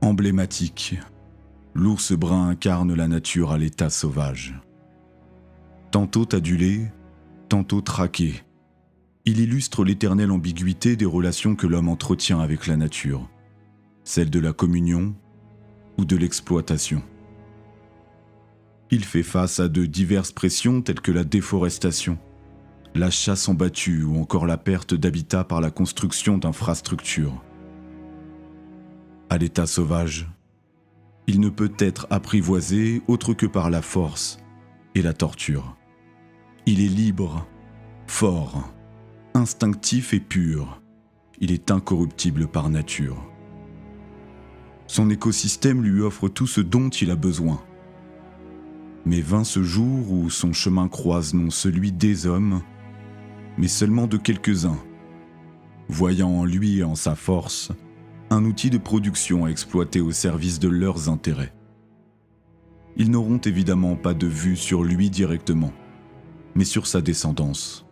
Emblématique, l'ours brun incarne la nature à l'état sauvage. Tantôt adulé, tantôt traqué, il illustre l'éternelle ambiguïté des relations que l'homme entretient avec la nature, celle de la communion ou de l'exploitation. Il fait face à de diverses pressions telles que la déforestation, la chasse en battue ou encore la perte d'habitat par la construction d'infrastructures. À l'état sauvage, il ne peut être apprivoisé autre que par la force et la torture. Il est libre, fort, instinctif et pur. Il est incorruptible par nature. Son écosystème lui offre tout ce dont il a besoin. Mais vint ce jour où son chemin croise non celui des hommes, mais seulement de quelques-uns, voyant en lui et en sa force un outil de production à exploiter au service de leurs intérêts. Ils n'auront évidemment pas de vue sur lui directement, mais sur sa descendance.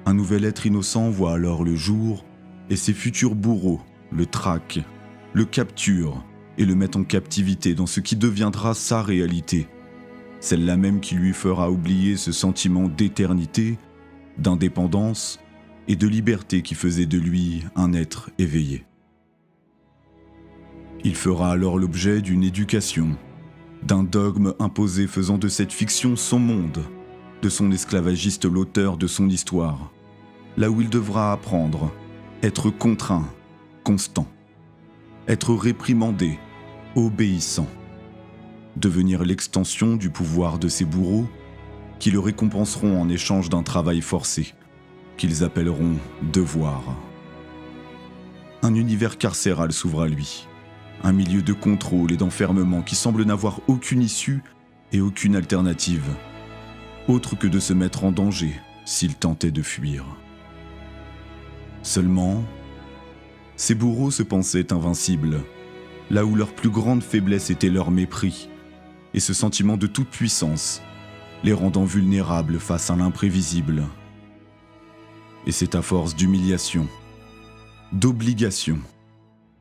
Un nouvel être innocent voit alors le jour et ses futurs bourreaux le traquent, le capturent et le mettent en captivité dans ce qui deviendra sa réalité, celle-là même qui lui fera oublier ce sentiment d'éternité, d'indépendance et de liberté qui faisait de lui un être éveillé. Il fera alors l'objet d'une éducation, d'un dogme imposé faisant de cette fiction son monde, de son esclavagiste l'auteur de son histoire, là où il devra apprendre, être contraint, constant, être réprimandé, obéissant, devenir l'extension du pouvoir de ses bourreaux qui le récompenseront en échange d'un travail forcé, qu'ils appelleront devoir. Un univers carcéral s'ouvre à lui, un milieu de contrôle et d'enfermement qui semble n'avoir aucune issue et aucune alternative, autre que de se mettre en danger s'il tentait de fuir. Seulement, ses bourreaux se pensaient invincibles, là où leur plus grande faiblesse était leur mépris et ce sentiment de toute puissance, les rendant vulnérables face à l'imprévisible. Et c'est à force d'humiliation, d'obligation,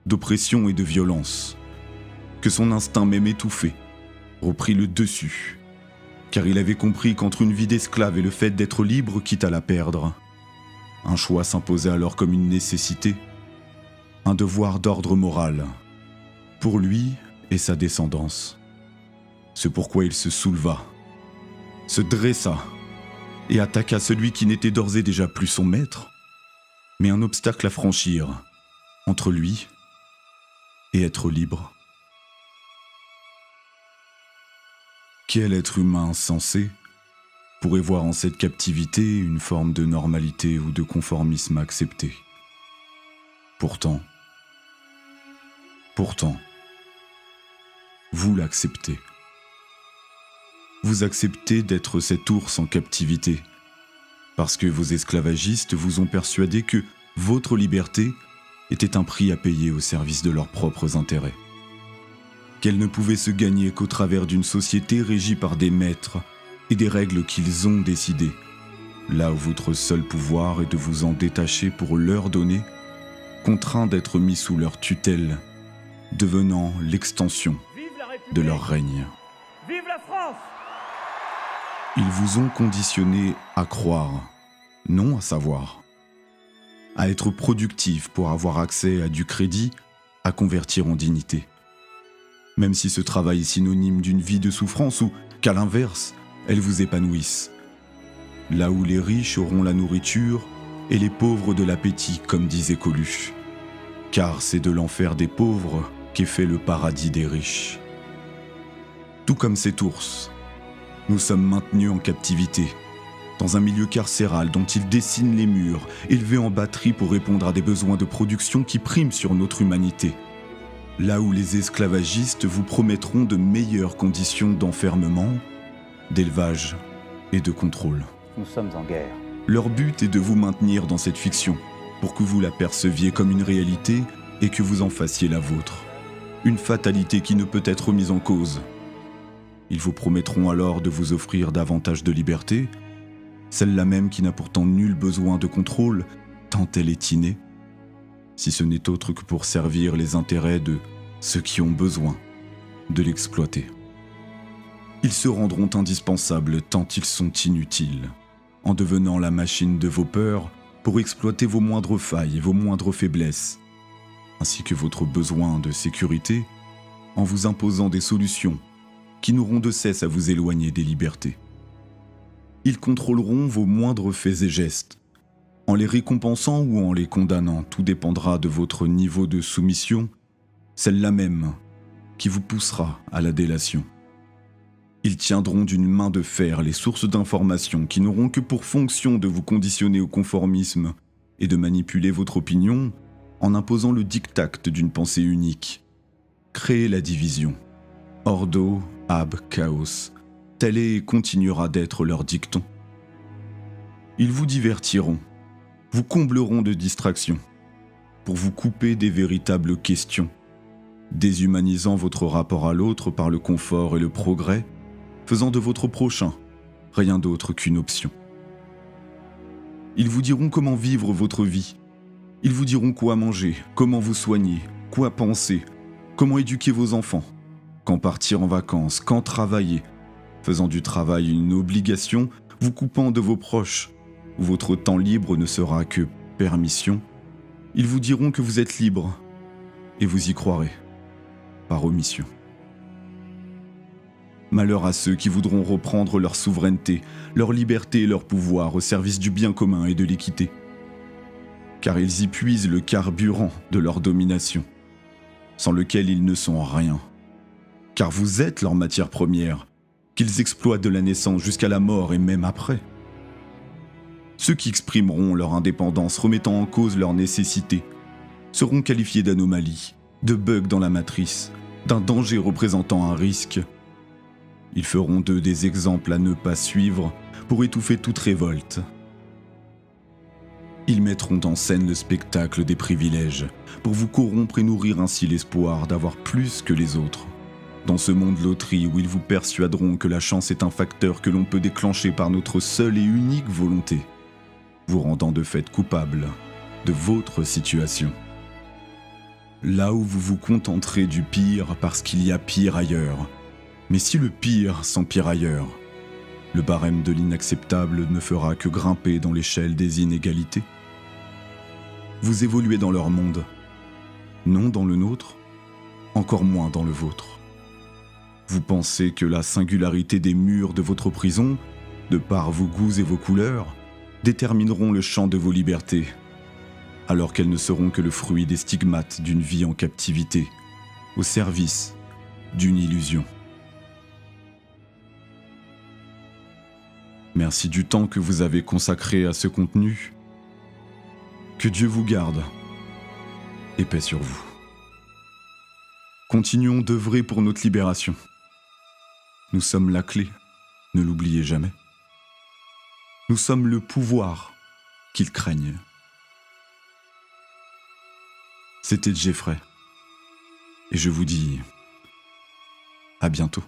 d'oppression et de violence que son instinct même étouffé reprit le dessus, car il avait compris qu'entre une vie d'esclave et le fait d'être libre quitte à la perdre, un choix s'imposait alors comme une nécessité, un devoir d'ordre moral, pour lui et sa descendance. C'est pourquoi il se souleva, se dressa et attaqua celui qui n'était d'ores et déjà plus son maître, mais un obstacle à franchir entre lui et être libre. Quel être humain sensé pourrait voir en cette captivité une forme de normalité ou de conformisme accepté? Pourtant, vous l'acceptez. Vous acceptez d'être cet ours en captivité, parce que vos esclavagistes vous ont persuadé que votre liberté était un prix à payer au service de leurs propres intérêts. Qu'elle ne pouvait se gagner qu'au travers d'une société régie par des maîtres et des règles qu'ils ont décidées, là où votre seul pouvoir est de vous en détacher pour leur donner, contraint d'être mis sous leur tutelle, devenant l'extension de leur règne. Vive la France! Ils vous ont conditionné à croire, non à savoir, à être productif pour avoir accès à du crédit, à convertir en dignité. Même si ce travail est synonyme d'une vie de souffrance ou qu'à l'inverse, elle vous épanouisse. Là où les riches auront la nourriture et les pauvres de l'appétit, comme disait Coluche. Car c'est de l'enfer des pauvres qu'est fait le paradis des riches. Tout comme cet ours, nous sommes maintenus en captivité, dans un milieu carcéral dont il dessine les murs, élevé en batterie pour répondre à des besoins de production qui priment sur notre humanité. Là où les esclavagistes vous promettront de meilleures conditions d'enfermement, d'élevage et de contrôle. Nous sommes en guerre. Leur but est de vous maintenir dans cette fiction, pour que vous la perceviez comme une réalité et que vous en fassiez la vôtre. Une fatalité qui ne peut être mise en cause. Ils vous promettront alors de vous offrir davantage de liberté, celle-là même qui n'a pourtant nul besoin de contrôle, tant elle est innée, si ce n'est autre que pour servir les intérêts de ceux qui ont besoin de l'exploiter. Ils se rendront indispensables tant ils sont inutiles, en devenant la machine de vos peurs pour exploiter vos moindres failles et vos moindres faiblesses, ainsi que votre besoin de sécurité, en vous imposant des solutions qui n'auront de cesse à vous éloigner des libertés. Ils contrôleront vos moindres faits et gestes, en les récompensant ou en les condamnant, tout dépendra de votre niveau de soumission, celle-là même qui vous poussera à la délation. Ils tiendront d'une main de fer les sources d'informations qui n'auront que pour fonction de vous conditionner au conformisme et de manipuler votre opinion en imposant le diktat d'une pensée unique. Créer la division. Ordo, ab, chaos. Tel est et continuera d'être leur dicton. Ils vous divertiront, vous combleront de distractions, pour vous couper des véritables questions, déshumanisant votre rapport à l'autre par le confort et le progrès, faisant de votre prochain rien d'autre qu'une option. Ils vous diront comment vivre votre vie. Ils vous diront quoi manger, comment vous soigner, quoi penser, comment éduquer vos enfants, quand partir en vacances, quand travailler, faisant du travail une obligation, vous coupant de vos proches, où votre temps libre ne sera que permission. Ils vous diront que vous êtes libre, et vous y croirez, par omission. Malheur à ceux qui voudront reprendre leur souveraineté, leur liberté et leur pouvoir au service du bien commun et de l'équité. Car ils y puisent le carburant de leur domination, sans lequel ils ne sont rien. Car vous êtes leur matière première, qu'ils exploitent de la naissance jusqu'à la mort et même après. Ceux qui exprimeront leur indépendance remettant en cause leur nécessité seront qualifiés d'anomalies, de bugs dans la matrice, d'un danger représentant un risque. Ils feront d'eux des exemples à ne pas suivre pour étouffer toute révolte. Ils mettront en scène le spectacle des privilèges pour vous corrompre et nourrir ainsi l'espoir d'avoir plus que les autres. Dans ce monde loterie où ils vous persuaderont que la chance est un facteur que l'on peut déclencher par notre seule et unique volonté, vous rendant de fait coupable de votre situation. Là où vous vous contenterez du pire parce qu'il y a pire ailleurs. Mais si le pire s'empire ailleurs, le barème de l'inacceptable ne fera que grimper dans l'échelle des inégalités. Vous évoluez dans leur monde, non dans le nôtre, encore moins dans le vôtre. Vous pensez que la singularité des murs de votre prison, de par vos goûts et vos couleurs, détermineront le champ de vos libertés, alors qu'elles ne seront que le fruit des stigmates d'une vie en captivité, au service d'une illusion. Merci du temps que vous avez consacré à ce contenu. Que Dieu vous garde et paix sur vous. Continuons d'œuvrer pour notre libération. Nous sommes la clé, ne l'oubliez jamais. Nous sommes le pouvoir qu'ils craignent. C'était Jeffrey, et je vous dis à bientôt.